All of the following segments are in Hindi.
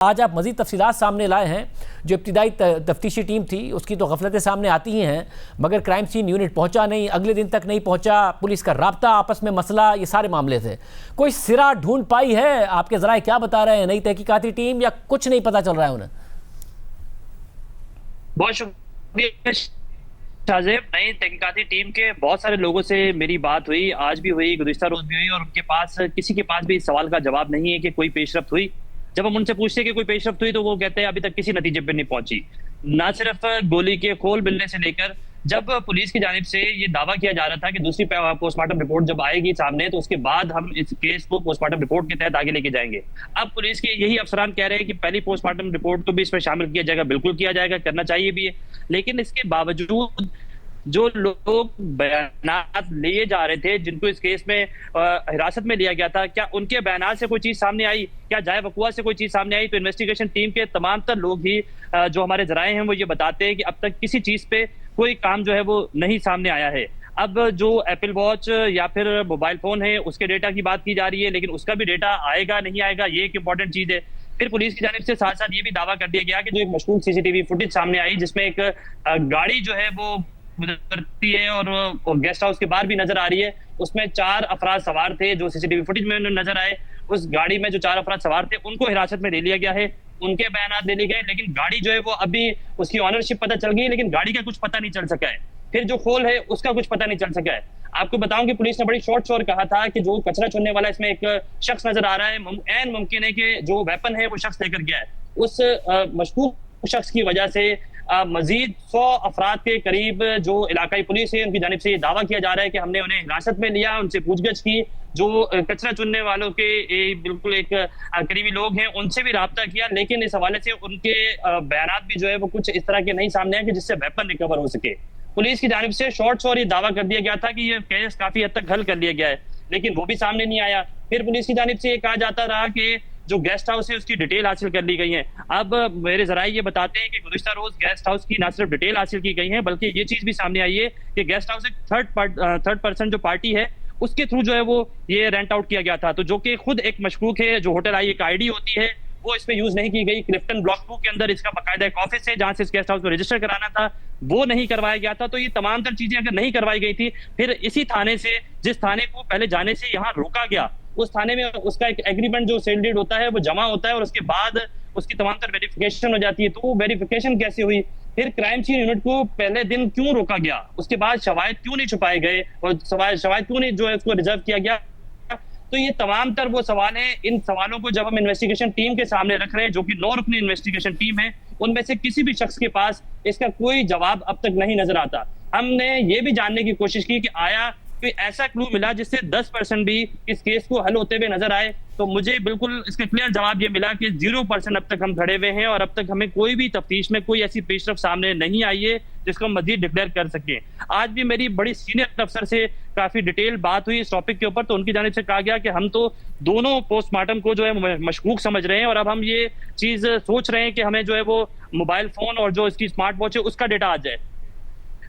आज आप मज़ीद तफसीलात सामने लाए हैं। जो इब्तिदाई तफ्तीशी टीम थी उसकी तो गफलतें सामने आती ही हैं, मगर क्राइम सीन यूनिट पहुंचा नहीं, अगले दिन तक नहीं पहुंचा, पुलिस का राब्ता, आपस में मसला, ये सारे मामले थे। कोई सिरा ढूंढ पाई है? आपके ज़राए क्या बता रहे हैं, नई तहकीकाती टीम, या कुछ नहीं पता चल रहा है उन्हें? बहुत शुक्रिया शाहजेब। नई तहकीकाती टीम के बहुत सारे लोगों से मेरी बात हुई, आज भी हुई, गुज़िश्ता रोज भी हुई, और उनके पास किसी के पास भी इस सवाल का जवाब नहीं है कि कोई पेशरफ्त हुई। जब हम उनसे पूछते हैं कि कोई पेशरफ्त हुई तो वो कहते हैं अभी तक किसी नतीजे पे नहीं पहुंची। ना सिर्फ गोली के खोल मिलने से लेकर, जब पुलिस की जानिब से ये दावा किया जा रहा था कि दूसरी पोस्टमार्टम रिपोर्ट जब आएगी सामने तो उसके बाद हम इस केस को पोस्टमार्टम रिपोर्ट के तहत आगे लेके जाएंगे। अब पुलिस के यही अफसरान कह रहे हैं कि पहली पोस्टमार्टम रिपोर्ट को भी इसमें शामिल किया जाएगा। बिल्कुल किया जाएगा, करना चाहिए भी है, लेकिन इसके बावजूद जो लोग बयानात लिए जा रहे थे, जिनको इस केस में हिरासत में लिया गया था, क्या उनके बयानात से कोई चीज सामने आई? क्या जाए वकुआ से कोई चीज सामने आई? तो इन्वेस्टिगेशन टीम के तमाम तर लोग ही जो हमारे जराए हैं वो ये बताते हैं कि अब तक किसी चीज पे कोई काम जो है वो नहीं सामने आया है। अब जो एप्पल वॉच या फिर मोबाइल फोन है उसके डेटा की बात की जा रही है, लेकिन उसका भी डेटा आएगा नहीं आएगा ये एक इंपॉर्टेंट चीज है। फिर पुलिस की जानिब से साथ साथ ये भी दावा कर दिया गया कि जो एक मशकूक सीसीटीवी फुटेज सामने आई जिसमें एक गाड़ी जो है वो गुजरती है और गेस्ट हाउस के बाहर भी नजर आ रही है, उसमें 4 अफराद सवार थे जो सीसीटीवी फुटेज में नजर आए। उस गाड़ी में जो 4 अफराद सवार थे उनको हिरासत में ले लिया गया है, उनके बयान ले लिए गए, लेकिन गाड़ी जो है वो अभी उसकी ऑनरशिप पता चल गई है, लेकिन गाड़ी का कुछ पता नहीं चल सका है। फिर जो खोल है उसका कुछ पता नहीं चल सका है। आपको बताऊं कि पुलिस ने बड़ी शॉर्ट कहा था कि जो कचरा चुनने वाला इसमें एक शख्स नजर आ रहा है, ऐन मुमकिन है कि जो वेपन है वो शख्स लेकर गया है। उस मशकूक शख्स की वजह से मजीद 100 अफराद के करीब जो इलाकाई पुलिस है उनकी जानिब से ये दावा किया जा रहा है कि हमने उन्हें हिरासत में लिया, उनसे पूछगछ की। जो कचरा चुनने वालों के बिल्कुल एक करीबी लोग हैं उनसे भी राब्ता किया, लेकिन इस हवाले से उनके बयानात भी जो है वो कुछ इस तरह के नहीं सामने आए कि जिससे वेपन रिकवर हो सके। पुलिस की जानिब से शॉर्ट ये दावा कर दिया गया था कि ये केस काफी हद तक हल कर लिया गया है, लेकिन वो भी सामने नहीं आया। फिर पुलिस की जानिब से ये कहा जाता रहा कि जो गेस्ट हाउस है उसकी डिटेल हासिल कर ली गई है। अब मेरे जराए ये बताते हैं कि गुज़िश्ता रोज गेस्ट हाउस की ना सिर्फ डिटेल हासिल की गई है, बल्कि ये चीज भी सामने आई है कि गेस्ट हाउस एक थर्ड पर्सन जो पार्टी है उसके थ्रू जो है वो ये रेंट आउट किया गया था। तो जो कि खुद एक मशकूक है, जो होटल आई एक आईडी होती है वो इसमें यूज नहीं की गई। क्लिफ्टन ब्लॉक 2 के अंदर इसका बाकायदा एक ऑफिस है जहां से इस गेस्ट हाउस को रजिस्टर कराना था, वो नहीं करवाया गया था। तो ये तमाम तर चीजें अगर नहीं करवाई गई थी, फिर इसी थाने से, जिस थाने को पहले जाने से यहाँ रोका गया, उस थाने में उसका एक एग्रीमेंट जो सेल डीड होता है वो जमा होता है और उसके बाद उसकी तमाम तर वेरिफिकेशन हो जाती है। तो वो वेरिफिकेशन कैसे हुई? फिर क्राइम सीन यूनिट को पहले दिन क्यों रोका गया? उसके बाद शवाहिद क्यों नहीं छुपाए गए और शवाहिद क्यों नहीं जो है उसको रिजर्व किया गया? तो ये तमाम तर वो सवाल है। इन सवालों को जब हम इन्वेस्टिगेशन टीम के सामने रख रहे हैं, जो कि 9 रुकनी इन्वेस्टिगेशन टीम है, उनमें से किसी भी शख्स के पास इसका कोई जवाब अब तक नहीं नजर आता। हमने ये भी जानने की कोशिश की कि आया कोई ऐसा क्लू मिला जिससे 10% भी इस केस को हल होते हुए नजर आए, तो मुझे बिल्कुल इसका क्लियर जवाब ये मिला कि 0% अब तक हम खड़े हुए हैं और अब तक हमें कोई भी तफ्तीश में कोई ऐसी पेशरफ सामने नहीं आई है जिसको हम मजीद डिक्लेयर कर सकें। आज भी मेरी बड़ी सीनियर अफसर से काफी डिटेल बात हुई इस टॉपिक के ऊपर, तो उनकी जानिब से कहा गया कि हम तो दोनों पोस्टमार्टम को जो है मशकूक समझ रहे हैं और अब हम ये चीज सोच रहे हैं कि हमें जो है वो मोबाइल फोन और जो इसकी स्मार्ट वॉच है उसका डेटा आ जाए।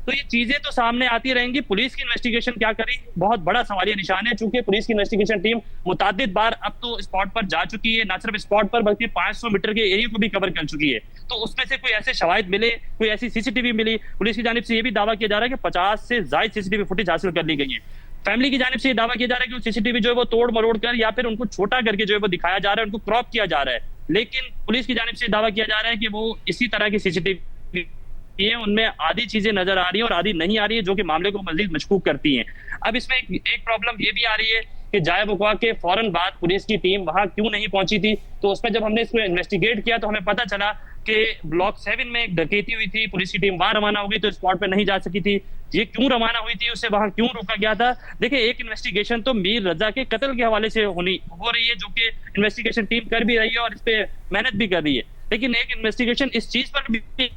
तो ये चीजें तो सामने आती रहेंगी। पुलिस की इन्वेस्टिगेशन क्या करी, बहुत बड़ा सवालिया निशान है, चूंकि पुलिस की इन्वेस्टिगेशन टीम मुतादिद बार अब तो स्पॉट पर जा चुकी है, ना सिर्फ स्पॉट पर बल्कि 500 मीटर के एरिया को भी कवर कर चुकी है। तो उसमें से कोई ऐसे शवाहिद मिले, कोई ऐसी सीसीटीवी मिली, पुलिस की जानिब से ये भी दावा किया जा रहा है कि 50 से ज्यादा सीसीटीवी फुटेज हासिल कर ली गई है। फैमिली की जानिब से ये दावा किया जा रहा है कि सीसीटीवी जो है वो तोड़ मरोड़ कर या फिर उनको छोटा करके जो है वो दिखाया जा रहा है, उनको क्रॉप किया जा रहा है, लेकिन पुलिस की जानिब से दावा किया जा रहा है कि वो इसी तरह की सीसीटीवी है, उनमें आधी चीजें नजर आ रही है और आधी नहीं आ रही है, जो कि मामले को मजीद मशकूक करती हैं। अब इसमें एक प्रॉब्लम ये भी आ रही है कि जाए वक़्वा के फौरन बाद पुलिस की टीम वहां क्यों नहीं पहुंची थी। तो उसमें जब हमने इसको इन्वेस्टिगेट किया तो हमें पता चला कि ब्लॉक 7 में एक डकैती हुई थी, पुलिस की टीम वहां रवाना हो गई तो स्पॉट पे नहीं जा सकी थी। ये क्यों रवाना हुई थी, उसे वहां क्यों रोका गया था? देखिए, एक इन्वेस्टिगेशन तो मीर रजा के कत्ल के हवाले से हो रही है, जो कि इन्वेस्टिगेशन टीम कर भी रही है और इस पे मेहनत भी कर रही है, लेकिन एक इन्वेस्टिगेशन इस चीज पर भी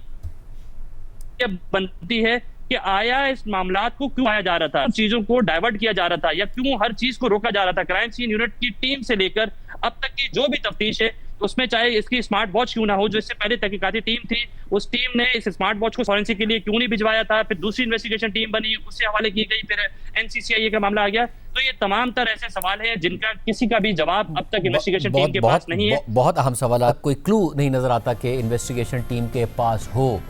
बनती है कि आया इस मामलात को क्यों आया जा रहा था, चीजों को डाइवर्ट किया जा रहा था या क्यों हर चीज को रोका जा रहा था। क्राइम सीन यूनिट की टीम से लेकर अब तक की जो भी तफ्तीश है उसमें चाहे इसकी स्मार्ट वॉच क्यों ना हो, जो इससे पहले तहकीकाती टीम थी, उस टीम ने इस स्मार्ट वॉच को फॉरेंसिक के लिए क्यों नहीं भिजवाया था, फिर दूसरी इन्वेस्टिगेशन टीम बनी, उससे हवाले की गई, फिर एनसीसीआई का मामला आ गया। तो ये तमाम तरह ऐसे सवाल हैं जिनका किसी का भी जवाब अब तक इन्वेस्टिगेशन टीम के पास नहीं है। बहुत अहम सवाल, कोई क्लू नहीं नजर आता कि इन्वेस्टिगेशन टीम के पास हो।